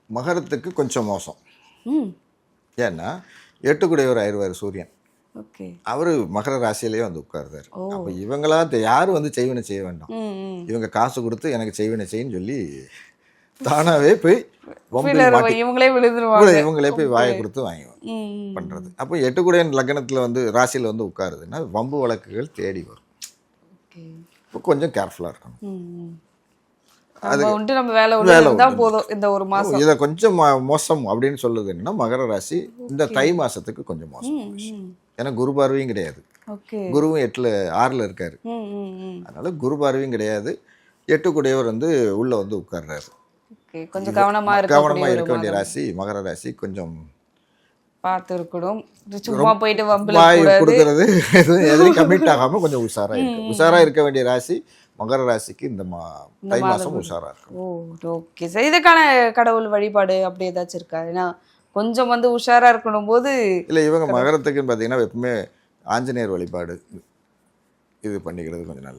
மகரத்துக்கு கொஞ்சம் மோசம். ம். ஏன்னா 8 கூடையவர் ஆயிடுவார் சூரியன். ஓகே. அவர் மகர ராசியிலேயே வந்து உட்கார்றாரு. அப்போ இவங்களா யாரும் வந்து செய்வினை செய்ய வேண்டாம். இவங்க காசு கொடுத்து எனக்கு செய்வினை செய்யன்னு சொல்லி தானாகவே போய் இவங்களே விழுந்துருவாங்க. இவங்களே போய் வாயை கொடுத்து வாங்கி பண்ணுறது. அப்போ 8 கூடையன் லக்னத்தில் வந்து ராசியில் வந்து உட்காருதுன்னா வம்பு வழக்குகள் தேடி வரும். இப்போ கொஞ்சம் கேர்ஃபுல்லாக இருக்கணும். நம்ம வேலை தான் போதும் இந்த ஒரு மாதம். இதை கொஞ்சம் மோசம் அப்படின்னு சொல்லுது என்னன்னா மகர ராசி இந்த தை மாசத்துக்கு கொஞ்சம் மோசம். ஏன்னா குரு பார்வையும் கிடையாது. குருவும் 6ல் இருக்காரு. அதனால குரு பார்வையும் கிடையாது. 8 கூடையவர் வந்து உள்ள வந்து உட்கார்றாரு. கொஞ்சம் கவனமா இருக்க வேண்டிய ராசி மகர ராசி. கொஞ்சம் பார்த்து இருக்கணும். சும்மா போயிட்டு கொடுக்கறது எதுவும் கமிட் ஆகாம கொஞ்சம் உஷாரா இருக்க வேண்டிய ராசி மகர ராசிக்கு இந்த தை மாசம் உஷாரா இருக்கும். Okay sir. இதுக்கான கடவுள் வழிபாடு அப்படி ஏதாச்சும் இருக்கா? ஏன்னா கொஞ்சம் வந்து உஷாரா இருக்கணும் போது இல்லை இவங்க மகரத்துக்குன்னு பார்த்தீங்கன்னா எப்பவுமே ஆஞ்சநேயர் வழிபாடு இது பண்ணிக்கிறது கொஞ்சம் நல்லது.